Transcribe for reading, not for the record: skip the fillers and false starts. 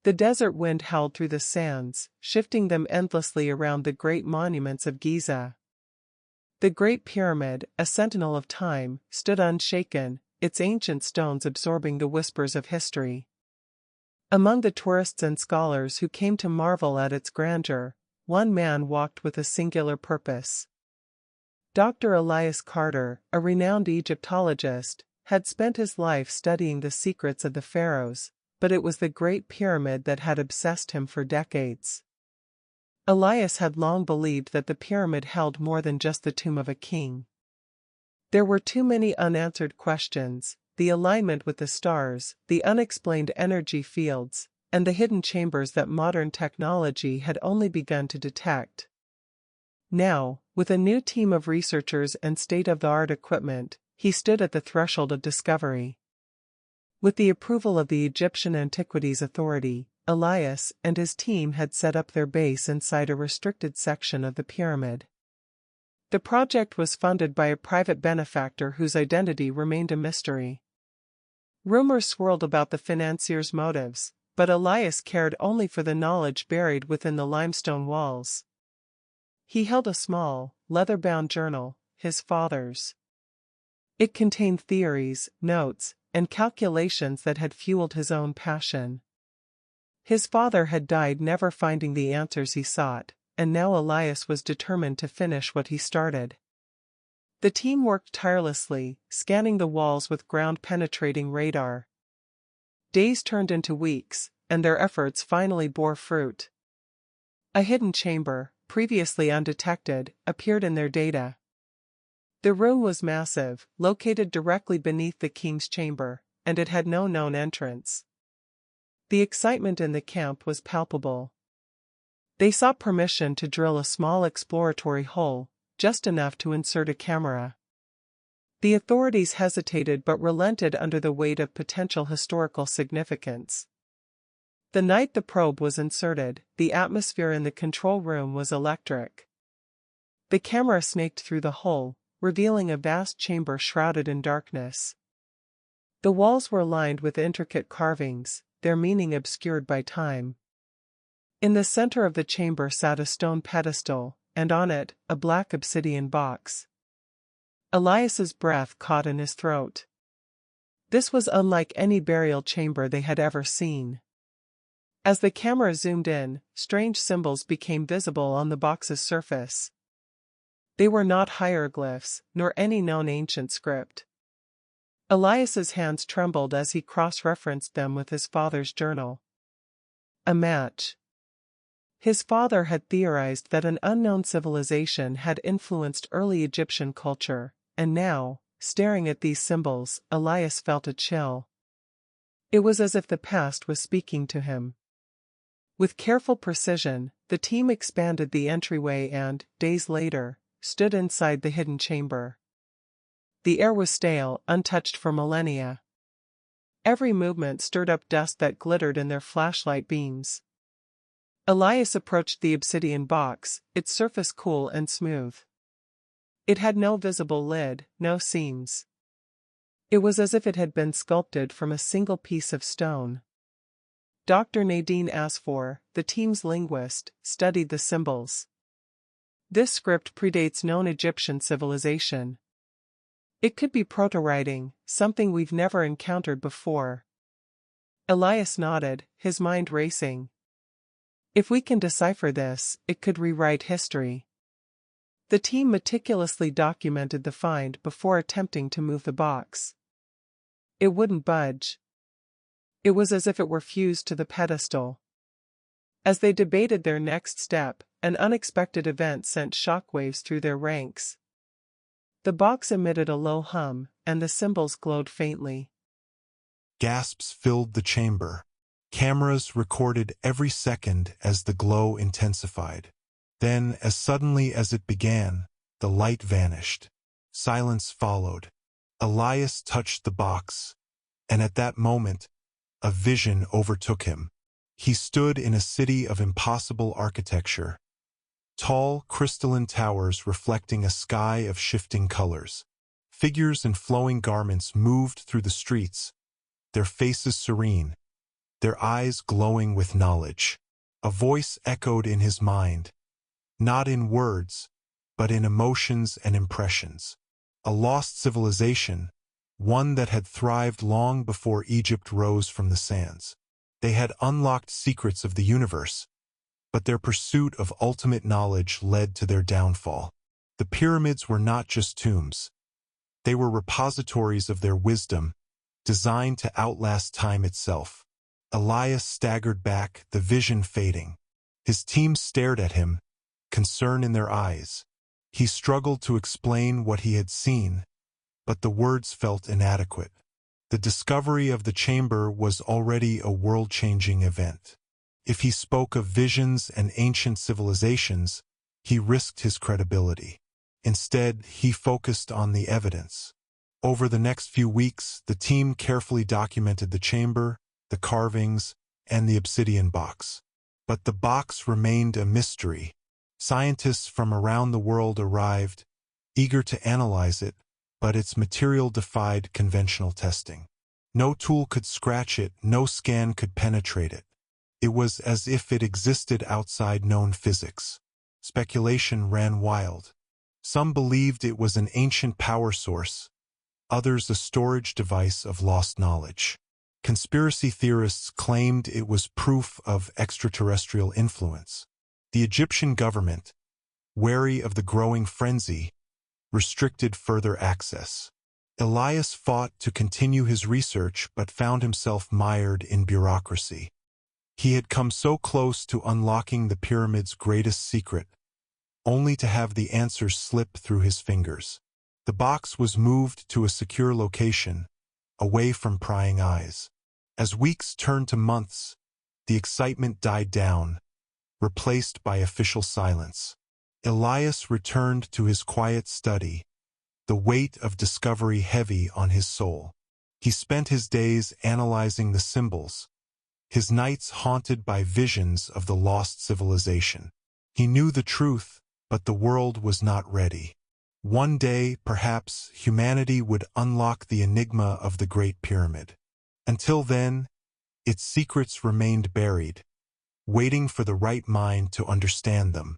The desert wind howled through the sands, shifting them endlessly around the great monuments of Giza. The Great Pyramid, a sentinel of time, stood unshaken, its ancient stones absorbing the whispers of history. Among the tourists and scholars who came to marvel at its grandeur, one man walked with a singular purpose. Dr. Elias Carter, a renowned Egyptologist, had spent his life studying the secrets of the pharaohs, but it was the Great Pyramid that had obsessed him for decades. Elias had long believed that the pyramid held more than just the tomb of a king. There were too many unanswered questions: the alignment with the stars, the unexplained energy fields, and the hidden chambers that modern technology had only begun to detect. Now, with a new team of researchers and state-of-the-art equipment, he stood at the threshold of discovery. With the approval of the Egyptian Antiquities Authority, Elias and his team had set up their base inside a restricted section of the pyramid. The project was funded by a private benefactor whose identity remained a mystery. Rumors swirled about the financier's motives, but Elias cared only for the knowledge buried within the limestone walls. He held a small, leather-bound journal, his father's. It contained theories, notes, and calculations that had fueled his own passion. His father had died never finding the answers he sought, and now Elias was determined to finish what he started. The team worked tirelessly, scanning the walls with ground-penetrating radar. Days turned into weeks, and their efforts finally bore fruit. A hidden chamber, previously undetected, appeared in their data. The room was massive, located directly beneath the king's chamber, and it had no known entrance. The excitement in the camp was palpable. They sought permission to drill a small exploratory hole, just enough to insert a camera. The authorities hesitated but relented under the weight of potential historical significance. The night the probe was inserted, the atmosphere in the control room was electric. The camera snaked through the hole, revealing a vast chamber shrouded in darkness. The walls were lined with intricate carvings, their meaning obscured by time. In the center of the chamber sat a stone pedestal, and on it, a black obsidian box. Elias's breath caught in his throat. This was unlike any burial chamber they had ever seen. As the camera zoomed in, strange symbols became visible on the box's surface. They were not hieroglyphs, nor any known ancient script. Elias's hands trembled as he cross-referenced them with his father's journal. A match. His father had theorized that an unknown civilization had influenced early Egyptian culture, and now, staring at these symbols, Elias felt a chill. It was as if the past was speaking to him. With careful precision, the team expanded the entryway and, days later, stood inside the hidden chamber. The air was stale, untouched for millennia. Every movement stirred up dust that glittered in their flashlight beams. Elias approached the obsidian box, its surface cool and smooth. It had no visible lid, no seams. It was as if it had been sculpted from a single piece of stone. Dr. Nadine Asfour, the team's linguist, studied the symbols. This script predates known Egyptian civilization. It could be proto-writing, something we've never encountered before. Elias nodded, his mind racing. If we can decipher this, it could rewrite history. The team meticulously documented the find before attempting to move the box. It wouldn't budge. It was as if it were fused to the pedestal. As they debated their next step, an unexpected event sent shockwaves through their ranks. The box emitted a low hum, and the symbols glowed faintly. Gasps filled the chamber. Cameras recorded every second as the glow intensified. Then, as suddenly as it began, the light vanished. Silence followed. Elias touched the box, and at that moment, a vision overtook him. He stood in a city of impossible architecture. Tall, crystalline towers reflecting a sky of shifting colors. Figures in flowing garments moved through the streets, their faces serene. their eyes glowing with knowledge. A voice echoed in his mind, not in words, but in emotions and impressions. A lost civilization, one that had thrived long before Egypt rose from the sands. They had unlocked secrets of the universe, but their pursuit of ultimate knowledge led to their downfall. The pyramids were not just tombs. They were repositories of their wisdom, designed to outlast time itself. Elias staggered back, the vision fading. His team stared at him, concern in their eyes. He struggled to explain what he had seen, but the words felt inadequate. The discovery of the chamber was already a world-changing event. If he spoke of visions and ancient civilizations, he risked his credibility. Instead, he focused on the evidence. Over the next few weeks, the team carefully documented the chamber, the carvings, and the obsidian box. But the box remained a mystery. Scientists from around the world arrived, eager to analyze it, but its material defied conventional testing. No tool could scratch it, no scan could penetrate it. It was as if it existed outside known physics. Speculation ran wild. Some believed it was an ancient power source, others a storage device of lost knowledge. Conspiracy theorists claimed it was proof of extraterrestrial influence. The Egyptian government, wary of the growing frenzy, restricted further access. Elias fought to continue his research but found himself mired in bureaucracy. He had come so close to unlocking the pyramid's greatest secret, only to have the answers slip through his fingers. The box was moved to a secure location, away from prying eyes. As weeks turned to months, the excitement died down, replaced by official silence. Elias returned to his quiet study, the weight of discovery heavy on his soul. He spent his days analyzing the symbols, his nights haunted by visions of the lost civilization. He knew the truth, but the world was not ready. One day, perhaps, humanity would unlock the enigma of the Great Pyramid. Until then, its secrets remained buried, waiting for the right mind to understand them.